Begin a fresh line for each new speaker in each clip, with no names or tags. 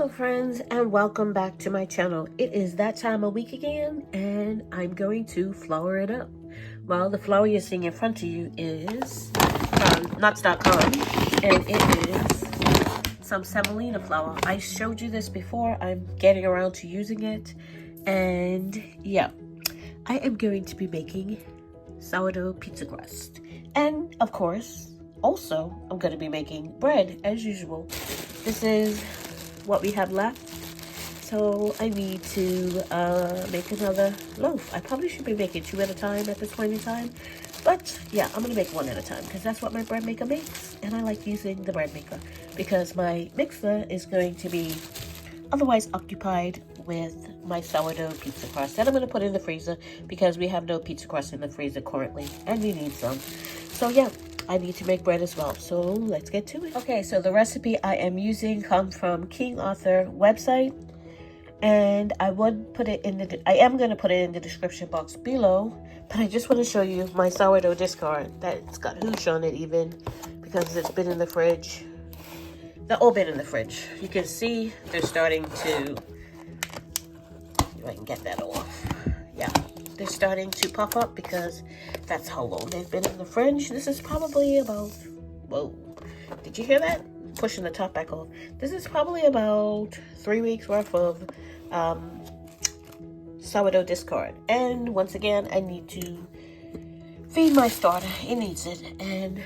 Hello friends, and welcome back to my channel. It is that time of week again, and I'm going to flour it up. Well, the flour you're seeing in front of you is nuts.com, and it is some semolina flour. I showed you this before. I'm getting around to using it, and yeah, I am going to be making sourdough pizza crust. And of course, also, I'm going to be making bread as usual. This is what we have left, so I need to make another loaf. I probably should be making 2 at a time at this point in time, but yeah, I'm gonna make 1 at a time because that's what my bread maker makes, and I like using the bread maker because my mixer is going to be otherwise occupied with my sourdough pizza crust that I'm gonna put in the freezer because we have no pizza crust in the freezer currently, and we need some. So yeah, I need to make bread as well, so let's get to it. Okay, so the recipe I am using comes from King Arthur website, and I would put it in the, I am going to put it in the description box below, but I just want to show you my sourdough discard that's got hooch on it even, because it's been in the fridge. They've all been in the fridge. You can see they're starting to, if I can get that off, yeah. They're starting to puff up because that's how long they've been in the fridge. This is probably about, whoa, did you hear that? Pushing the top back off. This is probably about 3 weeks worth of sourdough discard. And once again, I need to feed my starter. It needs it. And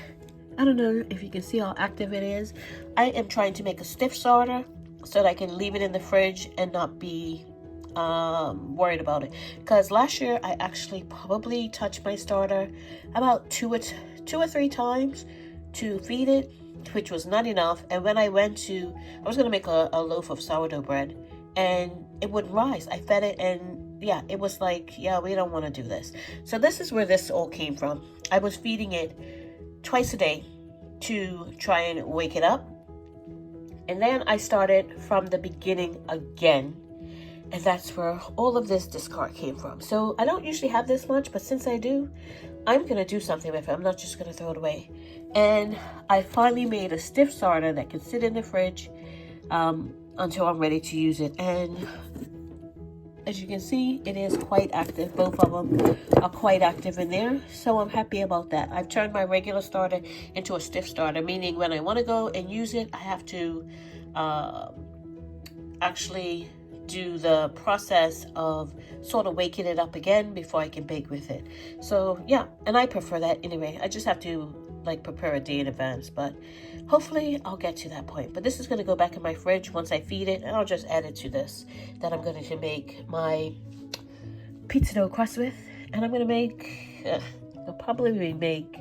I don't know if you can see how active it is. I am trying to make a stiff starter so that I can leave it in the fridge and not be worried about it, because last year I actually probably touched my starter about two or three times to feed it, which was not enough. And when I was going to make a loaf of sourdough bread, and it would rise. I fed it, and yeah, it was like, yeah, we don't want to do this. So this is where this all came from. I was feeding it twice a day to try and wake it up, and then I started from the beginning again. And that's where all of this discard came from. So I don't usually have this much, but since I do, I'm going to do something with it. I'm not just going to throw it away. And I finally made a stiff starter that can sit in the fridge until I'm ready to use it. And as you can see, it is quite active. Both of them are quite active in there. So I'm happy about that. I've turned my regular starter into a stiff starter, meaning when I want to go and use it, I have to actually do the process of sort of waking it up again before I can bake with it. So yeah, and I prefer that anyway. I just have to like prepare a day in advance, but hopefully I'll get to that point. But this is going to go back in my fridge once I feed it, and I'll just add it to this that I'm going to make my pizza dough crust with. And I'm going to make I'll probably make,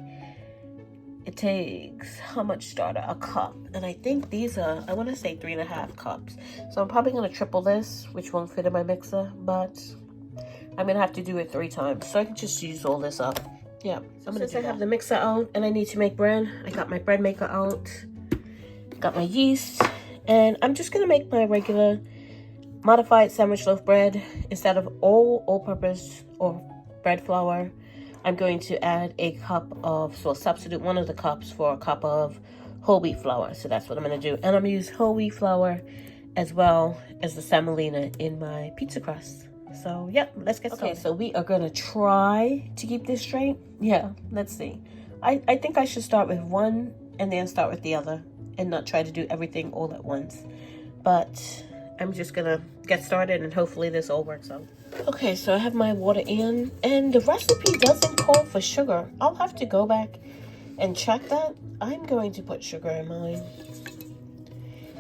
it takes how much starter? A cup. And I think these are, I want to say 3.5 cups. So I'm probably going to triple this, which won't fit in my mixer, but I'm going to have to do it 3 times. So I can just use all this up. Yeah. So since I have the mixer out and I need to make bread, I got my bread maker out, got my yeast, and I'm just going to make my regular modified sandwich loaf bread. Instead of all-purpose or bread flour, I'm going to add a cup of, so substitute one of the cups for a cup of whole wheat flour. So that's what I'm going to do. And I'm going to use whole wheat flour as well as the semolina in my pizza crust. So yeah, let's get started. Okay, so we are going to try to keep this straight. Yeah, let's see. I think I should start with one and then start with the other and not try to do everything all at once. But I'm just going to get started and hopefully this all works out. Okay, so I have my water in, and the recipe doesn't call for sugar. I'll have to go back and check that. I'm going to put sugar in mine.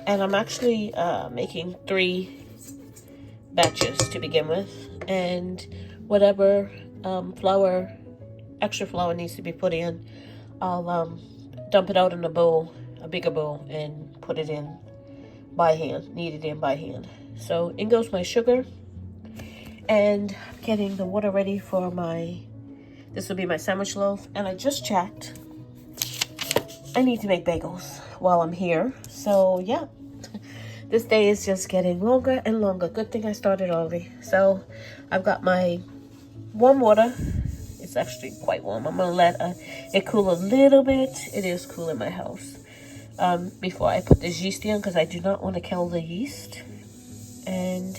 And I'm actually making 3 batches to begin with. And whatever extra flour needs to be put in, I'll dump it out in a bowl, a bigger bowl, and put it in by hand, knead it in by hand. So in goes my sugar. And getting the water ready for this will be my sandwich loaf. And I just checked, I need to make bagels while I'm here. So yeah, this day is just getting longer and longer. Good thing I started early. So I've got my warm water. It's actually quite warm. I'm gonna let it cool a little bit. It is cool in my house. Before I put this yeast in, because I do not want to kill the yeast. and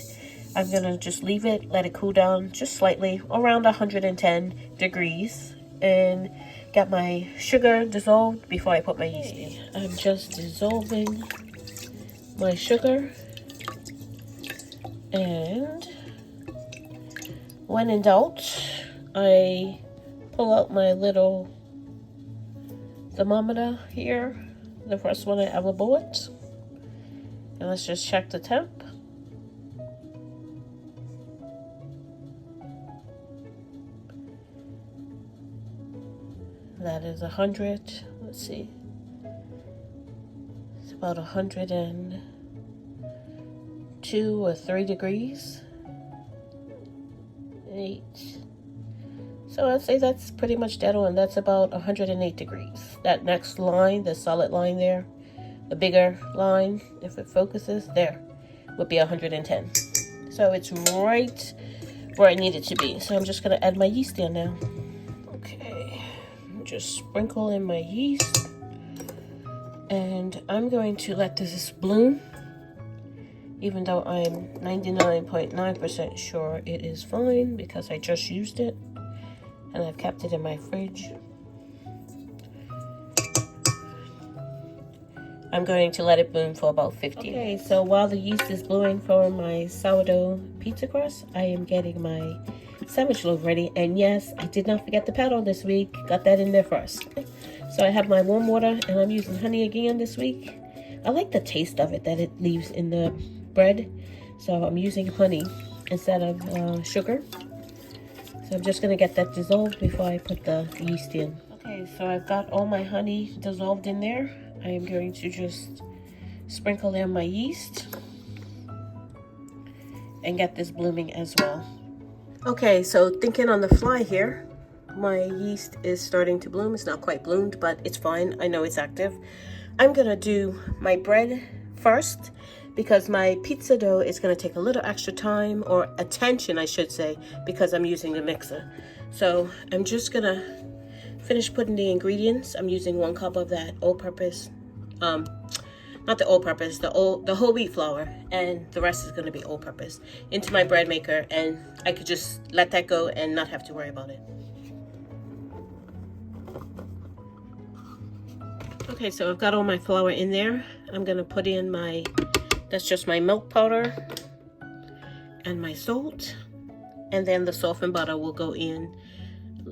I'm gonna just leave it, let it cool down just slightly, around 110 degrees, and get my sugar dissolved before I put my yeast in. I'm just dissolving my sugar, and when in doubt, I pull out my little thermometer here, the first one I ever bought, and let's just check the temp. That is 100. Let's see. It's about 102 or 3 degrees. 8. So I'd say that's pretty much dead on. That's about 108 degrees. That next line, the solid line there, the bigger line, if it focuses, there, would be 110. So it's right where I need it to be. So I'm just going to add my yeast in now. Okay. Just sprinkle in my yeast, and I'm going to let this bloom, even though I'm 99.9% sure it is fine because I just used it and I've kept it in my fridge. I'm going to let it bloom for about 50. Okay, so while the yeast is blowing for my sourdough pizza crust, I am getting my sandwich loaf ready. And yes, I did not forget the paddle this week. Got that in there first. So I have my warm water, and I'm using honey again this week. I like the taste of it that it leaves in the bread. So I'm using honey instead of sugar. So I'm just going to get that dissolved before I put the yeast in. Okay, so I've got all my honey dissolved in there. I am going to just sprinkle in my yeast and get this blooming as well. Okay, so thinking on the fly here, my yeast is starting to bloom. It's not quite bloomed, but it's fine. I know it's active. I'm gonna do my bread first because my pizza dough is gonna take a little extra time, or attention I should say, because I'm using the mixer. So I'm just gonna finish putting the ingredients. I'm using 1 cup of that all-purpose, not the all-purpose, the whole wheat flour, and the rest is going to be all-purpose, into my bread maker, and I could just let that go and not have to worry about it. Okay, so I've got all my flour in there. I'm going to put in that's just my milk powder and my salt, and then the softened butter will go in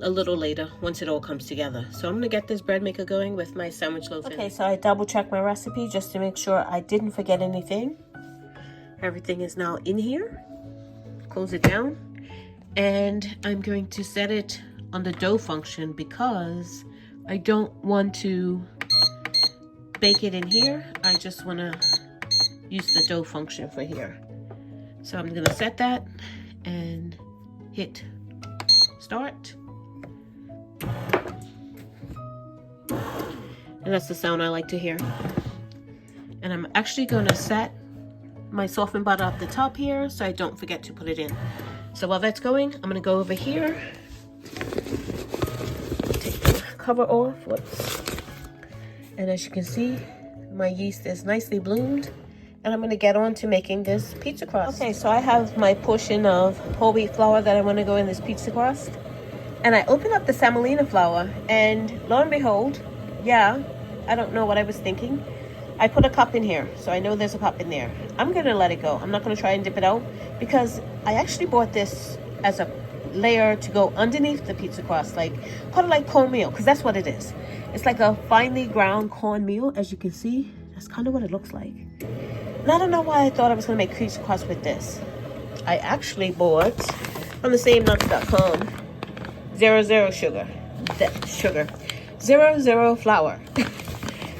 a little later once it all comes together. So I'm gonna get this bread maker going with my sandwich loaf. Okay, so I double checked my recipe just to make sure I didn't forget anything. Everything is now in here. Close it down, and I'm going to set it on the dough function because I don't want to bake it in here. I just want to use the dough function for here. So I'm gonna set that and hit start. And that's the sound I like to hear. And I'm actually going to set my softened butter up the top here so I don't forget to put it in. So while that's going, I'm going to go over here. Take the cover off. Whoops. And as you can see, my yeast is nicely bloomed. And I'm going to get on to making this pizza crust. Okay, so I have my portion of whole wheat flour that I want to go in this pizza crust. And I open up the semolina flour, and lo and behold, yeah, I don't know what I was thinking. I put a cup in here, so I know there's a cup in there. I'm going to let it go. I'm not going to try and dip it out because I actually bought this as a layer to go underneath the pizza crust, like kind of like cornmeal, because that's what it is. It's like a finely ground cornmeal, as you can see. That's kind of what it looks like. And I don't know why I thought I was going to make pizza crust with this. I actually bought from the same nuts.com 00 sugar. 00 flour.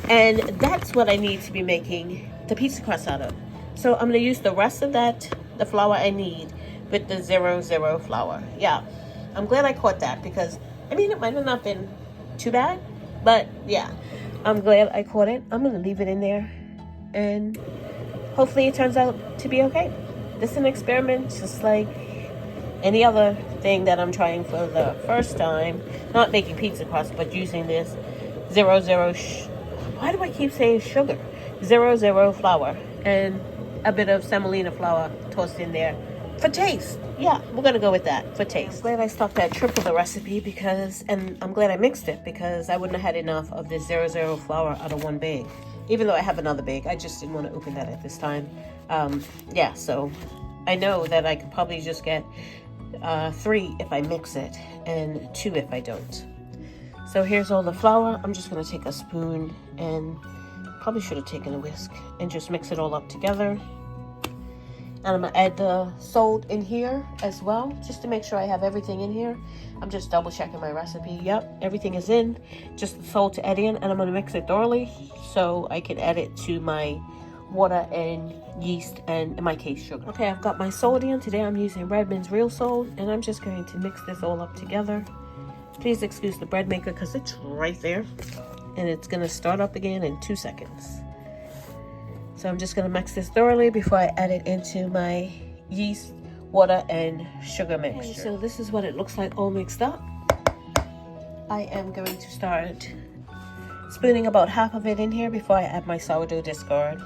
And that's what I need to be making the pizza crust out of. So I'm going to use the rest of that, the flour I need, with the 00 flour. Yeah, I'm glad I caught that because, I mean, it might have not been too bad, but yeah, I'm glad I caught it. I'm going to leave it in there, and hopefully it turns out to be okay. This is an experiment, just like any other thing that I'm trying for the first time. Not making pizza crust, but using this 00 why do I keep saying sugar? 00 flour. And a bit of semolina flour tossed in there for taste. Yeah, we're gonna go with that for taste. I'm glad I stopped at triple the recipe because, and I'm glad I mixed it because I wouldn't have had enough of this 00 flour out of one bag. Even though I have another bag, I just didn't want to open that at this time. Yeah, so I know that I could probably just get 3 if I mix it and 2 if I don't. So here's all the flour. I'm just gonna take a spoon and probably should have taken a whisk and just mix it all up together. And I'm gonna add the salt in here as well, just to make sure I have everything in here. I'm just double checking my recipe. Yep, everything is in. Just the salt to add in, and I'm gonna mix it thoroughly so I can add it to my water and yeast and, in my case, sugar. Okay, I've got my salt in. Today I'm using Redmond's real salt, and I'm just going to mix this all up together. Please excuse the bread maker because it's right there, and it's gonna start up again in 2 seconds. So I'm just going to mix this thoroughly before I add it into my yeast, water, and sugar mixture. Okay, so this is what it looks like all mixed up. I am going to start spooning about half of it in here before I add my sourdough discard.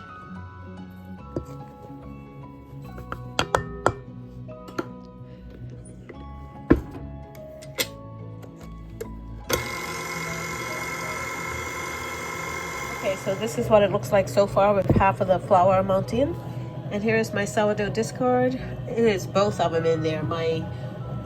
Okay, so this is what it looks like so far with half of the flour amount in. And here is my sourdough discard. It is both of them in there. My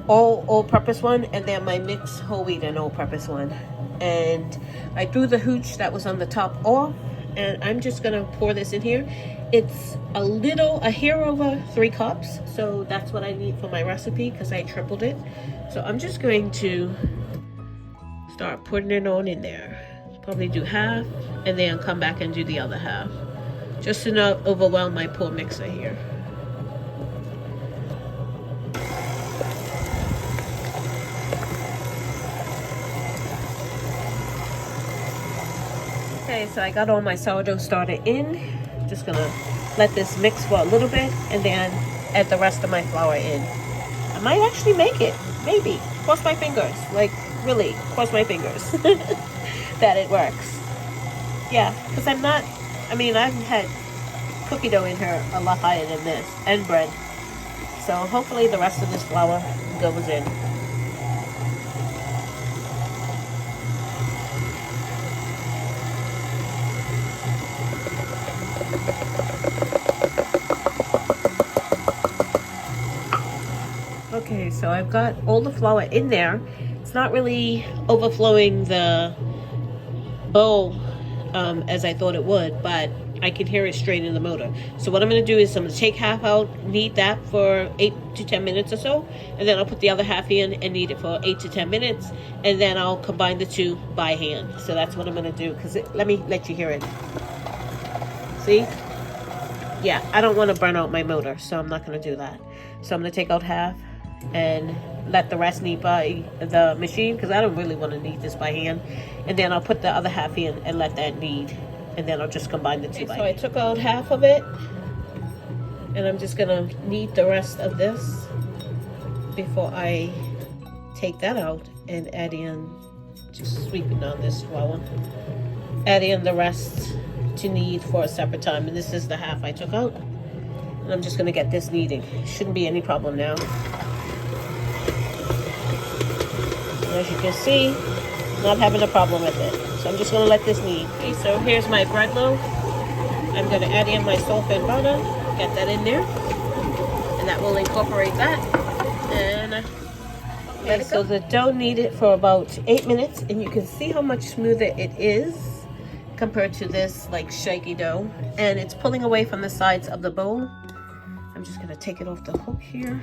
all-purpose one and then my mixed whole wheat and all-purpose one. And I threw the hooch that was on the top off. And I'm just going to pour this in here. It's a hair over 3 cups. So that's what I need for my recipe because I tripled it. So I'm just going to start putting it on in there. Probably do half and then come back and do the other half, just to not overwhelm my poor mixer here. Okay, so I got all my sourdough starter in. Just gonna let this mix for a little bit and then add the rest of my flour in. I might actually make it, maybe. Cross my fingers, like really, cross my fingers that it works. Yeah, because I've had cookie dough in here a lot higher than this, and bread. So hopefully the rest of this flour goes in. Okay, so I've got all the flour in there. It's not really overflowing the bowl as I thought it would, but I can hear it strain in the motor. So what I'm going to do is I'm going to take half out, knead that for 8 to 10 minutes or so, and then I'll put the other half in and knead it for 8 to 10 minutes, and then I'll combine the two by hand. So that's what I'm going to do, because let me let you hear it. See? Yeah, I don't want to burn out my motor, so I'm not going to do that. So I'm going to take out half and let the rest knead by the machine, because I don't really want to knead this by hand. And then I'll put the other half in and let that knead, and then I'll just combine the two. So I took out half of it, and I'm just gonna knead the rest of this before I take that out and add in, just sweeping down this flour, add in the rest to knead for a separate time. And this is the half I took out, and I'm just gonna get this kneading. Shouldn't be any problem now. And as you can see, not having a problem with it. So I'm just going to let this knead. Okay, so here's my bread loaf. I'm going to add in my salt and butter, get that in there, and that will incorporate that. And okay, so the dough kneaded for about 8 minutes, and you can see how much smoother it is compared to this like shaky dough, and it's pulling away from the sides of the bowl. I'm just going to take it off the hook here.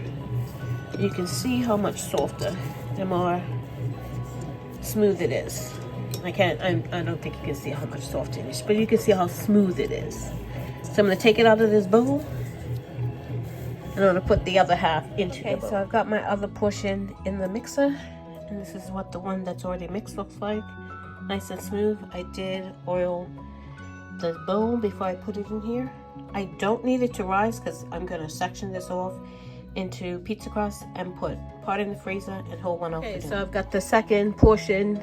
You can see how much softer and more smooth it is. I don't think you can see how much softer it is, but you can see how smooth it is. So I'm going to take it out of this bowl, and I'm going to put the other half into the bowl. So I've got my other portion in the mixer, and this is what the one that's already mixed looks like. Nice and smooth. I did oil the bowl before I put it in here. I don't need it to rise because I'm going to section this off into pizza crust and put part in the freezer and hold one out. Okay, so I've got the second portion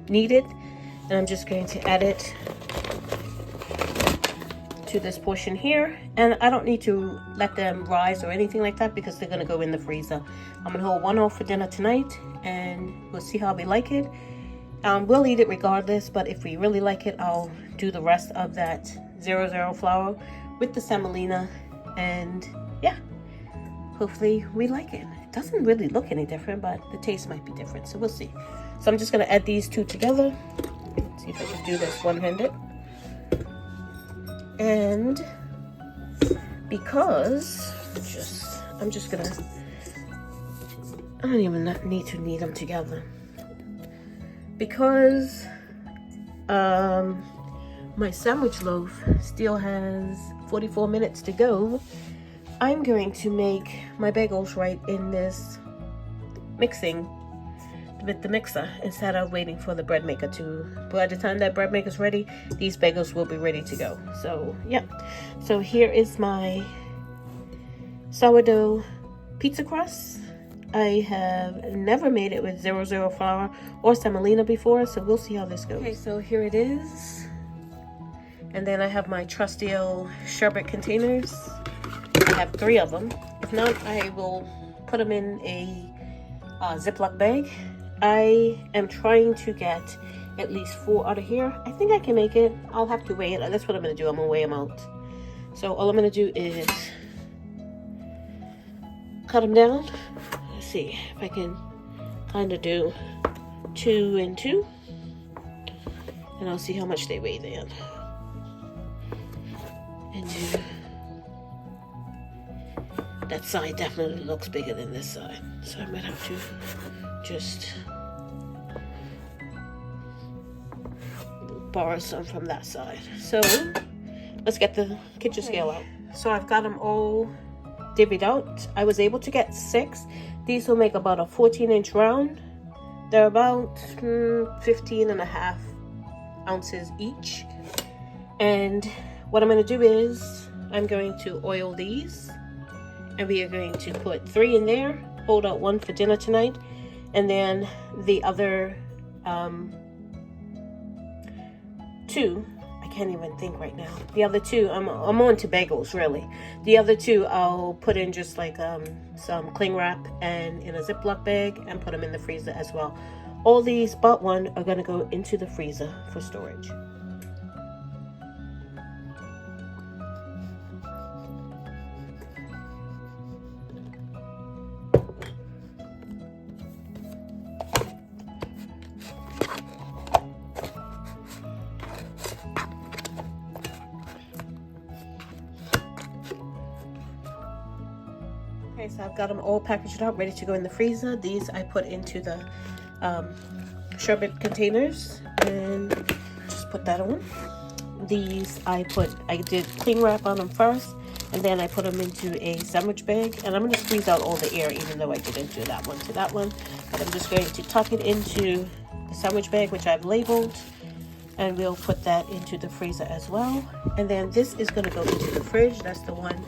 kneaded, and I'm just going to add it to this portion here, and I don't need to let them rise or anything like that because they're gonna go in the freezer. I'm gonna hold one off for dinner tonight, and we'll see how we like it. We'll eat it regardless, but if we really like it, I'll do the rest of that 00 flour with the semolina, and yeah, hopefully we like it. It doesn't really look any different, but the taste might be different, so we'll see. So I'm just gonna add these two together. Let's see if I can do this one-handed. And because I'm just gonna, I don't even need to knead them together, because my sandwich loaf still has 44 minutes to go. I'm going to make my bagels right in this mixing with the mixer instead of waiting for the bread maker to. By the time that bread maker is ready, these bagels will be ready to go. So yeah, so here is my sourdough pizza crust. I have never made it with 00 flour or semolina before, so we'll see how this goes. Okay, so here it is. And then I have my trusty old sherbet containers. I have 3 of them. If not, I will put them in a Ziploc bag. I am trying to get at least 4 out of here. I think I can make it. I'll have to weigh it. That's what I'm going to do. I'm going to weigh them out. So all I'm going to do is cut them down. Let's see if I can kind of do 2 and 2. And I'll see how much they weigh then. And do... That side definitely looks bigger than this side. So I'm going to have to just borrow some from that side. So let's get the kitchen scale out. So I've got them all divvied out. I was able to get 6. These will make about a 14-inch round. They're about 15.5 ounces each. And what I'm going to do is I'm going to oil these, and we are going to put 3 in there, hold out 1 for dinner tonight, and then the other 2, I can't even think right now. The other 2, I'm on to bagels really. The other 2 I'll put in just like some cling wrap and in a Ziploc bag and put them in the freezer as well. All these but 1 are going to go into the freezer for storage. Okay, so I've got them all packaged up, ready to go in the freezer. These I put into the sherbet containers and just put that on. These I did cling wrap on them first, and then I put them into a sandwich bag, and I'm going to squeeze out all the air even though I didn't do that one to that one. But I'm just going to tuck it into the sandwich bag, which I've labeled, and we'll put that into the freezer as well. And then this is going to go into the fridge. That's the one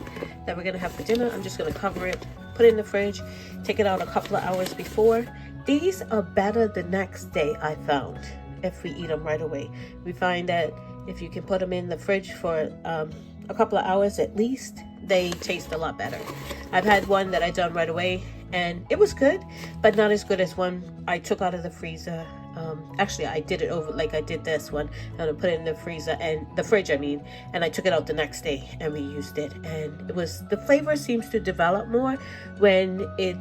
that we're going to have for dinner. I'm just going to cover it, put it in the fridge, take it out a couple of hours before. These are better the next day, I found, if we eat them right away. We find that if you can put them in the fridge for a couple of hours at least, they taste a lot better. I've had one that I done right away, and it was good, but not as good as one I took out of the freezer. Actually, I did it over like I did this one, and I put it in the freezer and the fridge, I mean, and I took it out the next day and we used it, and it was, the flavor seems to develop more when it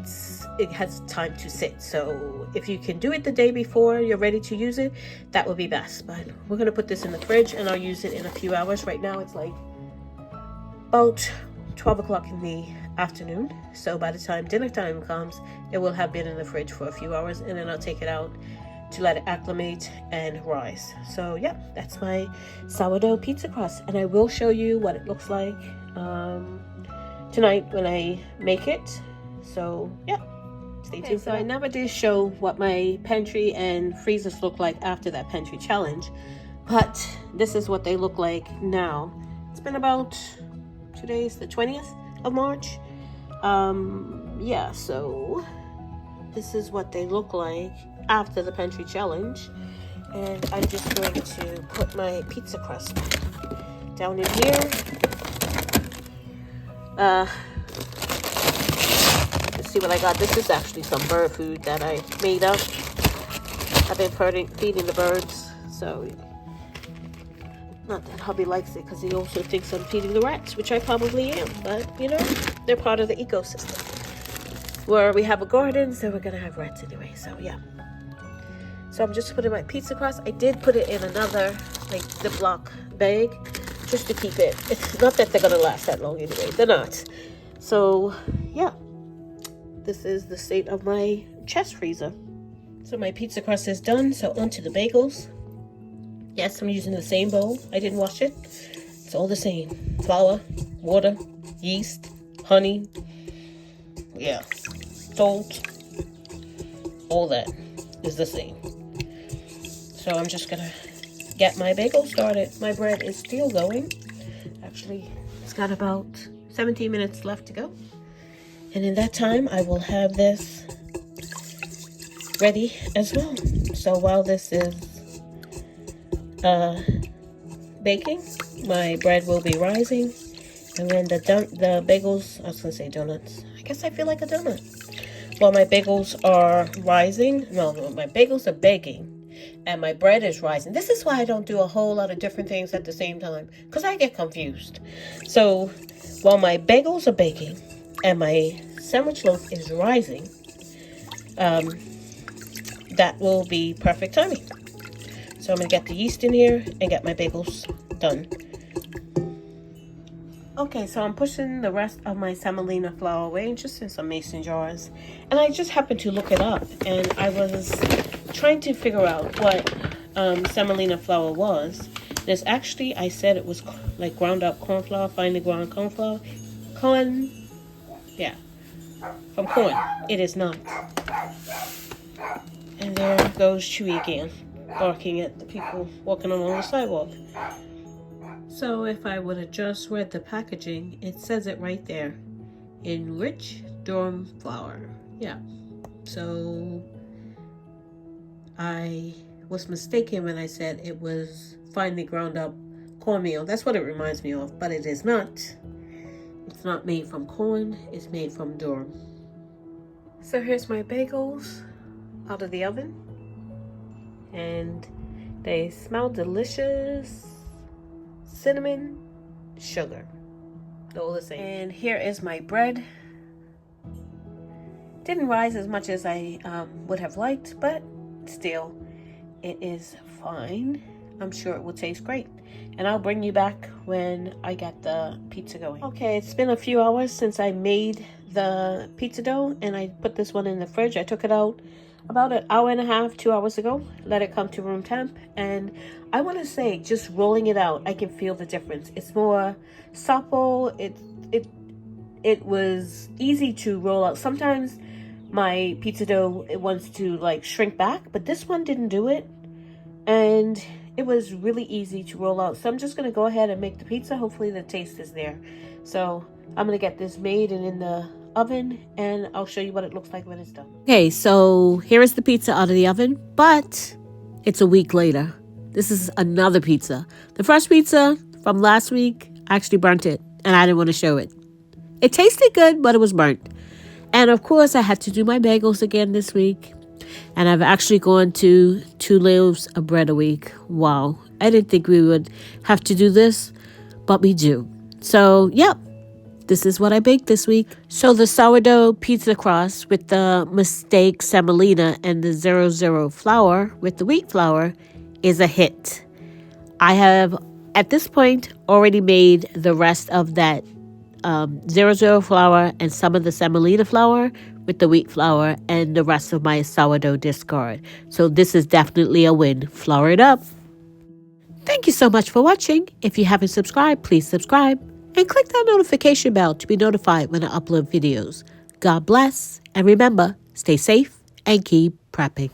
has time to sit. So if you can do it the day before you're ready to use it, that would be best. But we're gonna put this in the fridge and I'll use it in a few hours. Right now it's like about 12 o'clock in the afternoon, so by the time dinner time comes, it will have been in the fridge for a few hours, and then I'll take it out to let it acclimate and rise. So yeah, that's my sourdough pizza crust, and I will show you what it looks like tonight when I make it. So yeah, stay tuned. So I never did show what my pantry and freezers look like after that pantry challenge, but this is what they look like now. It's been about, today's the 20th of March. Yeah, so this is what they look like after the pantry challenge, and I'm just going to put my pizza crust down in here. Let's see what I got. This is actually some bird food that I made up. I've been feeding the birds, so not that hubby likes it because he also thinks I'm feeding the rats, which I probably am, but you know, they're part of the ecosystem. Where we have a garden, so we're gonna have rats anyway, so yeah. So I'm just putting my pizza crust. I did put it in another like Ziploc bag just to keep it. It's not that they're gonna last that long anyway, they're not. So yeah, this is the state of my chest freezer. So my pizza crust is done, so onto the bagels. Yes, I'm using the same bowl. I didn't wash it. It's all the same. Flour, water, yeast, honey, yeah, salt, all that is the same. So I'm just gonna get my bagel started. My bread is still going. Actually, it's got about 17 minutes left to go. And in that time, I will have this ready as well. So while this is baking, my bread will be rising, and when the bagels, I was gonna say donuts, I guess I feel like a donut. While my bagels are rising, no, my bagels are baking and my bread is rising. This is why I don't do a whole lot of different things at the same time, because I get confused. So while my bagels are baking and my sandwich loaf is rising, that will be perfect timing. So I'm gonna get the yeast in here and get my bagels done. Okay, so I'm pushing the rest of my semolina flour away, just in some mason jars. And I just happened to look it up, and I was trying to figure out what semolina flour was. There's actually, I said it was like ground up corn flour, finely ground corn flour. Corn, yeah, from corn. It is not. And there goes Chewy again, barking at the people walking along the sidewalk. So if I would have just read the packaging, it says it right there. Enriched durum flour. Yeah. So I was mistaken when I said it was finely ground up cornmeal. That's what it reminds me of, but it is not. It's not made from corn, it's made from durum. So here's my bagels out of the oven, and they smell delicious. Cinnamon, sugar, all the same. And here is my bread. Didn't rise as much as I would have liked, but still, it is fine. I'm sure it will taste great. And I'll bring you back when I get the pizza going. Okay, it's been a few hours since I made the pizza dough, and I put this one in the fridge. I took it out about an hour and a half, 2 hours ago. Let it come to room temp, and I want to say, just rolling it out, I can feel the difference. It's more supple. It was easy to roll out. Sometimes my pizza dough, it wants to like shrink back, but this one didn't do it, and it was really easy to roll out. So I'm just gonna go ahead and make the pizza. Hopefully the taste is there. So I'm gonna get this made and in the oven, and I'll show you what it looks like when it's done. Okay, so here is the pizza out of the oven, but it's a week later. This is another pizza. The fresh pizza from last week, I actually burnt it, and I didn't want to show it. It tasted good, but it was burnt. And of course, I had to do my bagels again this week, and I've actually gone to 2 loaves of bread a week. Wow, I didn't think we would have to do this, but we do. So, yep. This is what I baked this week. So the sourdough pizza crust with the mistake semolina and the 00 flour with the wheat flour is a hit. I have, at this point, already made the rest of that 00 flour and some of the semolina flour with the wheat flour and the rest of my sourdough discard. So this is definitely a win. Flour it up. Thank you so much for watching. If you haven't subscribed, please subscribe. And click that notification bell to be notified when I upload videos. God bless, and remember, stay safe and keep prepping.